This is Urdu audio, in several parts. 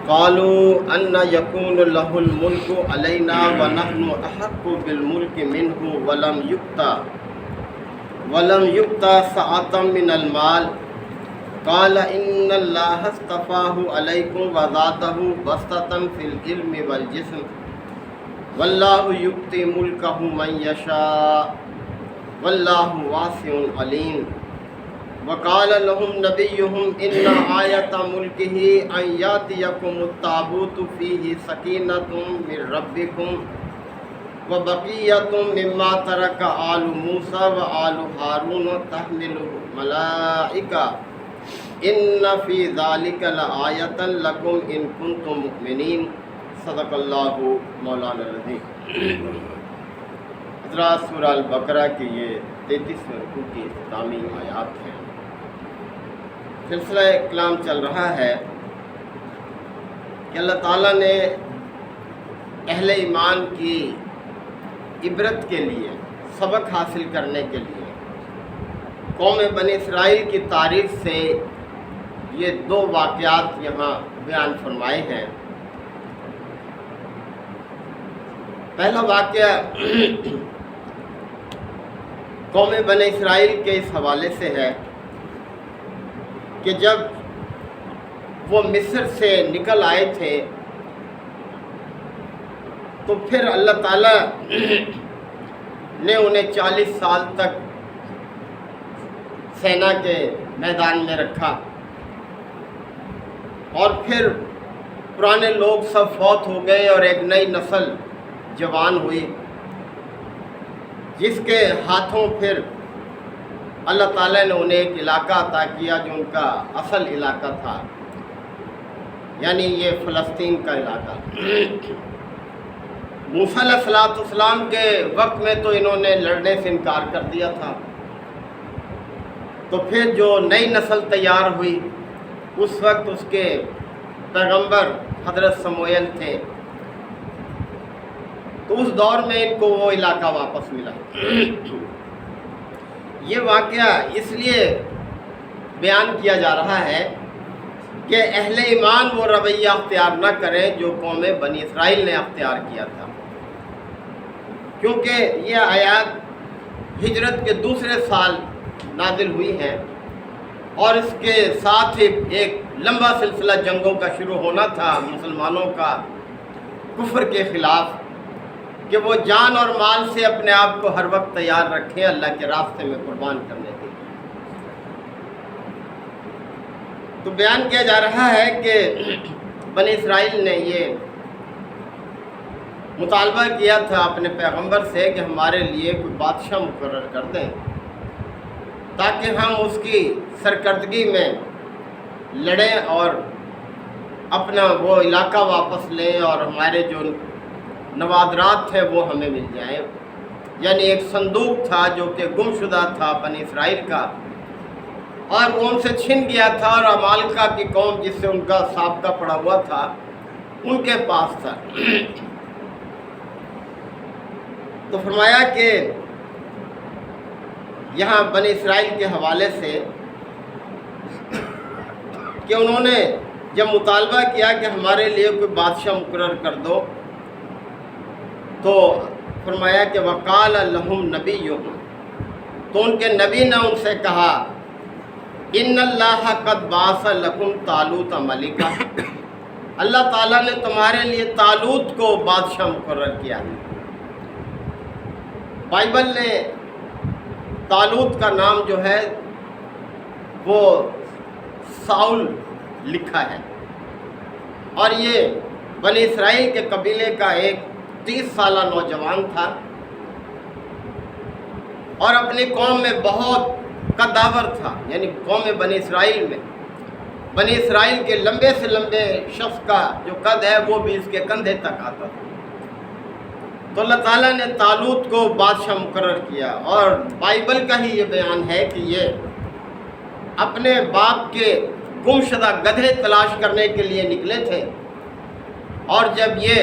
قالوا ان یکون له الملک علینا ونحن احق بالملک منه ولم یؤت سعۃ من المال قال ان اللہ اصطفاہ علیکم وزادہ بسطۃ فی العلم والجسم واللہ یؤتی ملکہ من یشاء واللہ واسع علیم وقال لهم نبیہم ان آیۃ ملکہ ان یاتیکم التابوت فیہ سکینۃ من ربکم وبقیۃ مما ترک آل موسیٰ وآل ہارون تحملہ الملائکہ ان فی ذلک لآیۃ لکم ان کنتم مؤمنین صدق اللہ مولانا العظیم۔ حضرات، سورہ البقرہ کی یہ 33ویں رکوع کی اختتامی آیات ہیں۔ سلسلہ کلام چل رہا ہے کہ اللہ تعالیٰ نے اہل ایمان کی عبرت کے لیے، سبق حاصل کرنے کے لیے قوم بنی اسرائیل کی تاریخ سے یہ دو واقعات یہاں بیان فرمائے ہیں۔ پہلا واقعہ قوم بنی اسرائیل کے اس حوالے سے ہے کہ جب وہ مصر سے نکل آئے تھے تو پھر اللہ تعالیٰ نے انہیں 40 سال تک سینا کے میدان میں رکھا، اور پھر پرانے لوگ سب فوت ہو گئے اور ایک نئی نسل جوان ہوئی، جس کے ہاتھوں پھر اللہ تعالیٰ نے انہیں ایک علاقہ عطا کیا جو ان کا اصل علاقہ تھا، یعنی یہ فلسطین کا علاقہ۔ موسیٰ علیہ السلام کے وقت میں تو انہوں نے لڑنے سے انکار کر دیا تھا، تو پھر جو نئی نسل تیار ہوئی اس وقت اس کے پیغمبر حضرت سموئیل تھے، تو اس دور میں ان کو وہ علاقہ واپس ملا۔ یہ واقعہ اس لیے بیان کیا جا رہا ہے کہ اہل ایمان وہ رویہ اختیار نہ کریں جو قوم بنی اسرائیل نے اختیار کیا تھا، کیونکہ یہ آیات ہجرت کے دوسرے سال نازل ہوئی ہیں، اور اس کے ساتھ ہی ایک لمبا سلسلہ جنگوں کا شروع ہونا تھا مسلمانوں کا کفر کے خلاف، کہ وہ جان اور مال سے اپنے آپ کو ہر وقت تیار رکھیں اللہ کے راستے میں قربان کرنے کے لیے۔ تو بیان کیا جا رہا ہے کہ بنی اسرائیل نے یہ مطالبہ کیا تھا اپنے پیغمبر سے کہ ہمارے لیے کوئی بادشاہ مقرر کر دیں تاکہ ہم اس کی سرکردگی میں لڑیں اور اپنا وہ علاقہ واپس لیں اور ہمارے جو نوادرات تھے وہ ہمیں مل جائیں۔ یعنی ایک صندوق تھا جو کہ گم شدہ تھا بنی اسرائیل کا، اور وہ ان سے چھن گیا تھا، اور عمالقہ کی قوم جس سے ان کا سابقہ پڑا ہوا تھا ان کے پاس تھا۔ تو فرمایا کہ یہاں بنی اسرائیل کے حوالے سے کہ انہوں نے جب مطالبہ کیا کہ ہمارے لیے کوئی بادشاہ مقرر کر دو، تو فرمایا کہ وقال لهم نبیہم، تو ان کے نبی نے ان سے کہا ان اللہ قد بعث لکم طالوت ملکا، اللہ تعالیٰ نے تمہارے لیے طالوت کو بادشاہ مقرر کیا ہے۔ بائبل نے طالوت کا نام جو ہے وہ ساؤل لکھا ہے، اور یہ بنی اسرائیل کے قبیلے کا ایک 30 سالہ نوجوان تھا، اور اپنی قوم میں بہت قداور تھا، یعنی قوم بنی اسرائیل میں بنی اسرائیل کے لمبے سے لمبے شخص کا جو قد ہے وہ بھی اس کے کندھے تک آتا تھا۔ تو اللہ تعالیٰ نے طالوت کو بادشاہ مقرر کیا، اور بائبل کا ہی یہ بیان ہے کہ یہ اپنے باپ کے گم شدہ گدھے تلاش کرنے کے لیے نکلے تھے، اور جب یہ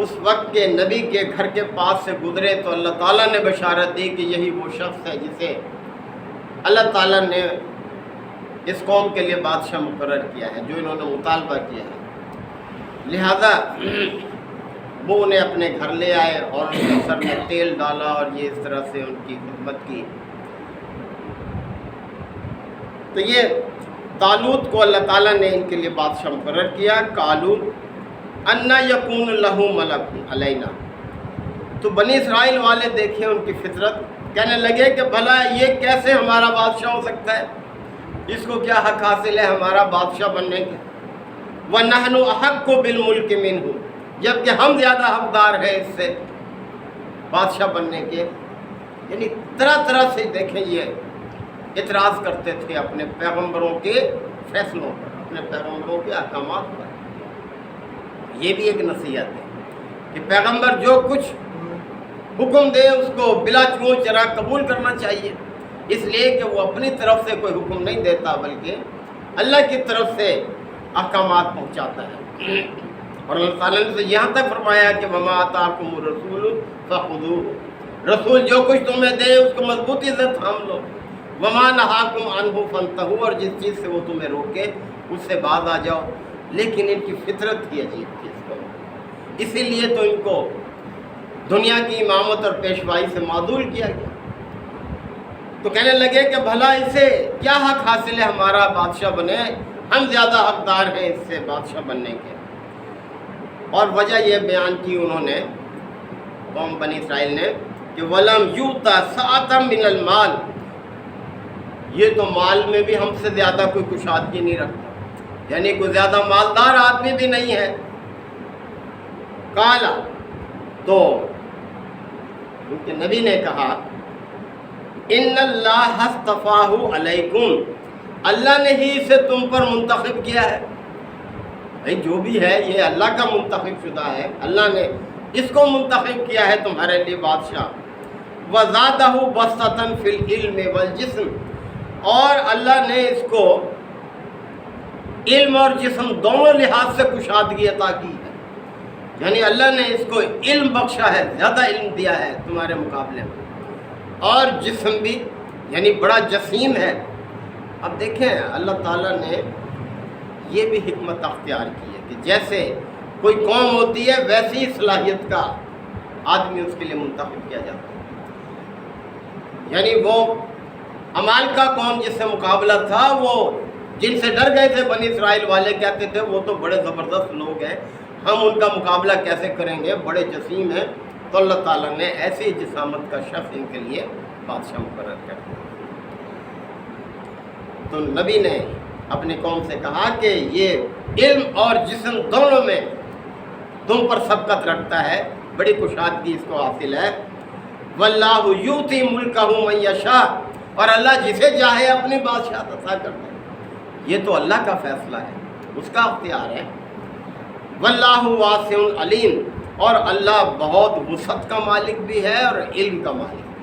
اس وقت کے نبی کے گھر کے پاس سے گزرے تو اللہ تعالیٰ نے بشارت دی کہ یہی وہ شخص ہے جسے اللہ تعالیٰ نے اس قوم کے لیے بادشاہ مقرر کیا ہے جو انہوں نے مطالبہ کیا ہے، لہذا وہ انہیں اپنے گھر لے آئے اور ان کے سر میں تیل ڈالا اور یہ اس طرح سے ان کی خدمت کی۔ تو یہ طالوت کو اللہ تعالیٰ نے ان کے لیے بادشاہ مقرر کیا۔ قالوا انا یکون لہ ملک علینا، تو بنی اسرائیل والے دیکھیں ان کی فطرت، کہنے لگے کہ بھلا یہ کیسے ہمارا بادشاہ ہو سکتا ہے، اس کو کیا حق حاصل ہے ہمارا بادشاہ بننے کے، وَنَحْنُ أَحَقُّ بِالْمُلْكِ مِنْهُ، جبکہ ہم زیادہ حقدار ہیں اس سے بادشاہ بننے کے۔ یعنی طرح طرح سے دیکھیں یہ اعتراض کرتے تھے اپنے پیغمبروں کے فیصلوں پر، اپنے پیغمبروں کے احکامات پر۔ یہ بھی ایک نصیحت ہے کہ پیغمبر جو کچھ حکم دے اس کو بلا چون چرا قبول کرنا چاہیے، اس لیے کہ وہ اپنی طرف سے کوئی حکم نہیں دیتا بلکہ اللہ کی طرف سے احکامات پہنچاتا ہے۔ اور اللہ تعالیٰ نے یہاں تک فرمایا کہ وَمَا آتَاكُمُ الرَّسُولُ فَخُذُوهُ، رسول جو کچھ تمہیں دے اس کو مضبوطی سے تھام لو، وَمَا نَهَاكُمْ عَنْهُ فَانْتَهُوا، اور جس چیز سے وہ تمہیں روکے اس سے باز آ جاؤ۔ لیکن ان کی فطرت ہی عجیب تھی اس کو، اسی لیے تو ان کو دنیا کی امامت اور پیشوائی سے معزول کیا گیا۔ تو کہنے لگے کہ بھلا اسے کیا حق حاصل ہے ہمارا بادشاہ بنے، ہم زیادہ حقدار ہیں اس سے بادشاہ بننے کے۔ اور وجہ یہ بیان کی انہوں نے، قوم بنی اسرائیل نے، کہ وَلَمْ يُؤْتَ سَعَةً مِّنَ الْمَالِ، یہ تو مال میں بھی ہم سے زیادہ کوئی کشادگی نہیں رکھتا، یعنی کوئی زیادہ مالدار آدمی بھی نہیں ہے۔ قَالَ، تو ان کے نبی نے کہا ان اللہ اصطفاہ علیکم، اللہ نے ہی اسے تم پر منتخب کیا ہے۔ بھائی جو بھی ہے یہ اللہ کا منتخب شدہ ہے، اللہ نے اس کو منتخب کیا ہے تمہارے لیے بادشاہ۔ وزادہ بسطۃ فی العلم والجسم، اور اللہ نے اس کو علم اور جسم دونوں لحاظ سے کشادگی عطا کی ہے، یعنی اللہ نے اس کو علم بخشا ہے، زیادہ علم دیا ہے تمہارے مقابلے میں، اور جسم بھی یعنی بڑا جسیم ہے۔ اب دیکھیں اللہ تعالیٰ نے یہ بھی حکمت اختیار کی ہے کہ جیسے کوئی قوم ہوتی ہے ویسی صلاحیت کا آدمی اس کے لیے منتخب کیا جاتا ہے۔ یعنی وہ عمالقہ قوم جس سے مقابلہ تھا، وہ جن سے ڈر گئے تھے بنی اسرائیل والے، کہتے تھے وہ تو بڑے زبردست لوگ ہیں، ہم ان کا مقابلہ کیسے کریں گے، بڑے جسیم ہیں۔ تو اللہ تعالیٰ نے ایسی جسامت کا شخص ان کے لیے بادشاہ مقرر کر دیا۔ تو نبی نے اپنی قوم سے کہا کہ یہ علم اور جسم دونوں میں تم پر سبقت رکھتا ہے، بڑی کشادگی اس کو حاصل ہے۔ واللہ یؤتی ملکہ من یشاء، اور اللہ جسے چاہے اپنی بادشاہ عطا کرتا ہے، یہ تو اللہ کا فیصلہ ہے، اس کا اختیار ہے۔ واللہ واسع علیم، اور اللہ بہت وسعت کا مالک بھی ہے اور علم کا مالک بھی،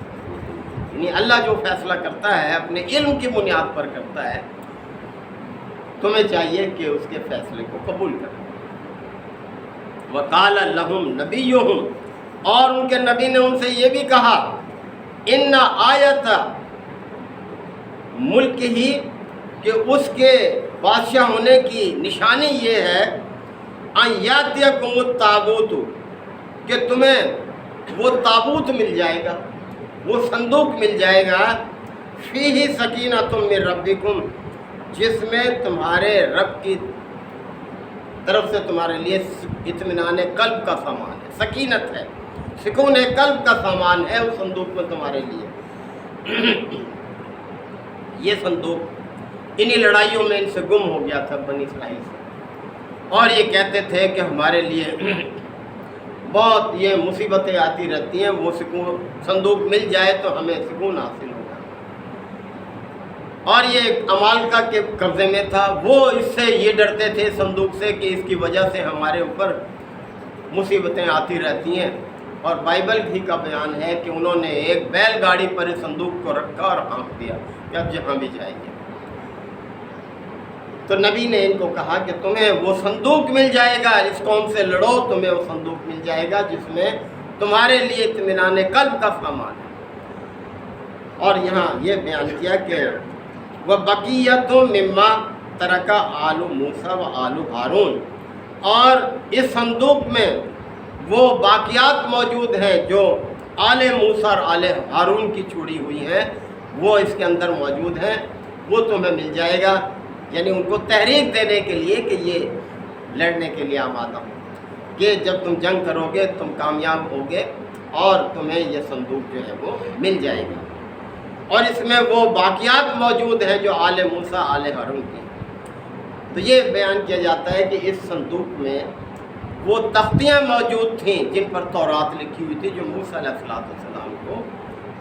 یعنی اللہ جو فیصلہ کرتا ہے اپنے علم کی بنیاد پر کرتا ہے، تمہیں چاہیے کہ اس کے فیصلے کو قبول کریں۔ وقال لهم نبیہم، اور ان کے نبی نے ان سے یہ بھی کہا، ان آیت ملک ہی، کہ اس کے بادشاہ ہونے کی نشانی یہ ہے، ان یاتیکم التابوت، کہ تمہیں وہ تابوت مل جائے گا، وہ صندوق مل جائے گا، فیہ سکینۃ من ربکم، جس میں تمہارے رب کی طرف سے تمہارے لیے اطمینان قلب کا سامان ہے، سکینت ہے، سکون قلب کا سامان ہے اس صندوق میں تمہارے لیے۔ یہ صندوق انہی لڑائیوں میں ان سے گم ہو گیا تھا بنی اسرائیل سے، اور یہ کہتے تھے کہ ہمارے لیے بہت یہ مصیبتیں آتی رہتی ہیں، وہ سکون صندوق مل جائے تو ہمیں سکون حاصل ہوگا۔ اور یہ عمالقہ کے قبضے میں تھا، وہ اس سے یہ ڈرتے تھے صندوق سے کہ اس کی وجہ سے ہمارے اوپر مصیبتیں آتی رہتی ہیں۔ اور بائبل بھی کا بیان ہے کہ انہوں نے ایک بیل گاڑی پر اس صندوق کو رکھا اور ہانک دیا کہ اب جہاں بھی جائیں گے۔ تو نبی نے ان کو کہا کہ تمہیں وہ صندوق مل جائے گا، اس قوم سے لڑو، تمہیں وہ صندوق مل جائے گا جس میں تمہارے لیے اطمینان قلب کا سامان ہے۔ اور یہاں یہ بیان کیا کہ وبقیۃ مما ترک آل موسیٰ و آل ہارون، اور اس صندوق میں وہ باقیات موجود ہیں جو آل موسیٰ اور آل ہارون کی چھوڑی ہوئی ہیں، وہ اس کے اندر موجود ہیں، وہ تمہیں مل جائے گا، یعنی ان کو تحریک دینے کے لیے کہ یہ لڑنے کے لیے آمادہ ہو کہ جب تم جنگ کرو گے تم کامیاب ہوگے اور تمہیں یہ صندوق جو ہے وہ مل جائے گا۔ اور اس میں وہ باقیات موجود ہیں جو آل موسیٰ آل ہارون کی۔ تو یہ بیان کیا جاتا ہے کہ اس صندوق میں وہ تختیاں موجود تھیں جن پر تورات لکھی ہوئی تھی، جو موسیٰ علیہ السلام کو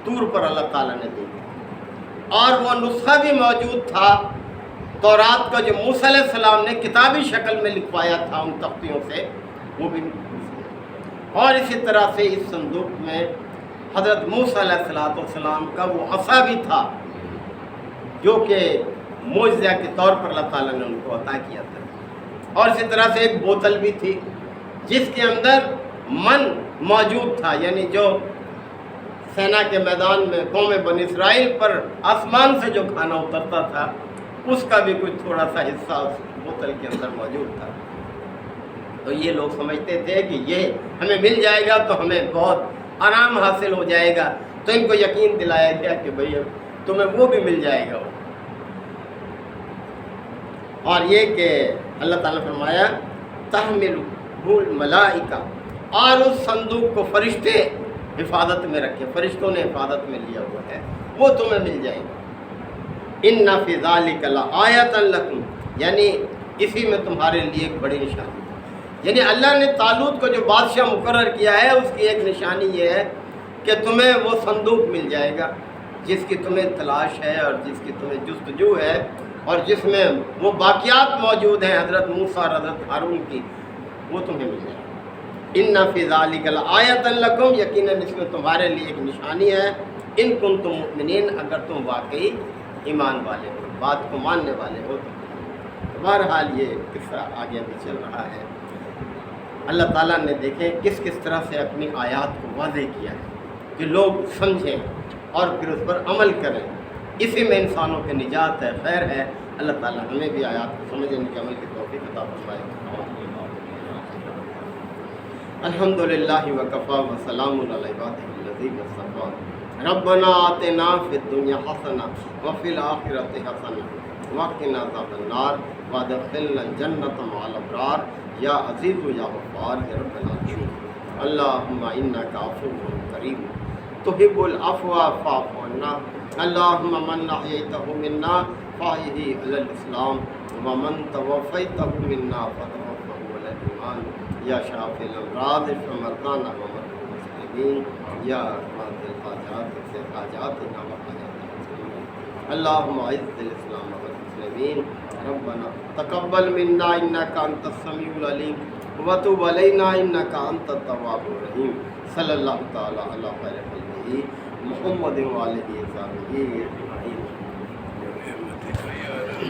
طور پر اللہ تعالیٰ نے دی، اور وہ نسخہ بھی موجود تھا تورات کا جو موسیٰ علیہ السلام نے کتابی شکل میں لکھوایا تھا ان تختیوں سے، وہ بھی۔ اور اسی طرح سے اس صندوق میں حضرت موسیٰ علیہ السلام کا وہ عصا بھی تھا جو کہ معجزہ کے طور پر اللہ تعالیٰ نے ان کو عطا کیا تھا۔ اور اسی طرح سے ایک بوتل بھی تھی جس کے اندر من موجود تھا، یعنی جو سینا کے میدان میں قوم بنی اسرائیل پر آسمان سے جو کھانا اترتا تھا، اس کا بھی کچھ تھوڑا سا حصہ اس بوتل کے اندر موجود تھا۔ تو یہ لوگ سمجھتے تھے کہ یہ ہمیں مل جائے گا تو ہمیں بہت آرام حاصل ہو جائے گا، تو ان کو یقین دلایا گیا کہ بھئی تمہیں وہ بھی مل جائے گا۔ اور یہ کہ اللہ تعالیٰ نے فرمایا تحملہ الملائکہ، اور اس صندوق کو فرشتے حفاظت میں رکھے، فرشتوں نے حفاظت میں لیا ہوا ہے، وہ تمہیں مل جائے گا۔ ان فی ذلک لآیۃ لکم، یعنی اسی میں تمہارے لیے ایک بڑی نشانی، یعنی اللہ نے طالوت کو جو بادشاہ مقرر کیا ہے اس کی ایک نشانی یہ ہے کہ تمہیں وہ صندوق مل جائے گا جس کی تمہیں تلاش ہے اور جس کی تمہیں جستجو ہے، اور جس میں وہ باقیات موجود ہیں حضرت موسیٰ اور حضرت ہارون کی، وہ تمہیں مل جائے گا۔ ان فی ذلک لآیۃ لکم، یقیناً اس میں تمہارے لیے ایک نشانی ہے، ان کنتم مؤمنین، اگر تم واقعی ایمان والے ہو، بات کو ماننے والے ہو تو۔ بہرحال یہ قصہ آگے بھی چل رہا ہے۔ اللہ تعالیٰ نے دیکھیں کس کس طرح سے اپنی آیات کو واضح کیا ہے کہ لوگ سمجھیں اور پھر اس پر عمل کریں، اسی میں انسانوں کی نجات ہے، خیر ہے۔ اللہ تعالیٰ ہمیں بھی آیات کو سمجھنے کے عمل کی توفیق عطا فرمائے۔ الحمدللہ وکفیٰ وسلام علی عبادہ الذین اصطفیٰ۔ ربنا آتنا فی الدنیا حسنہ وفی الآخرۃ حسنہ وقنا عذاب النار وادخلنا الجنۃ مع الابرار یا عزیز یا غفار یا رب العالمین۔ اللہم انک عفو کریم تحب العفو فاعف عنا۔ اللہم من احییتہ منا فاحیہ علی الاسلام ومن توفیتہ منا فتوفہ علی الایمان یا شافی الامراض اشف مرضانا ومرضى المسلمین یا قاضی الحاجات اقضِ حاجاتنا وحاجات المسلمین۔ اللہم اعز الاسلام والمسلمین۔ ربنا تقبل منا انک انت السمیع العلیم وتب علینا انک انت التواب الرحیم۔ صلی اللہ تعالی علی خیر خلقہ محمد وآلہ وصحبہ اجمعین۔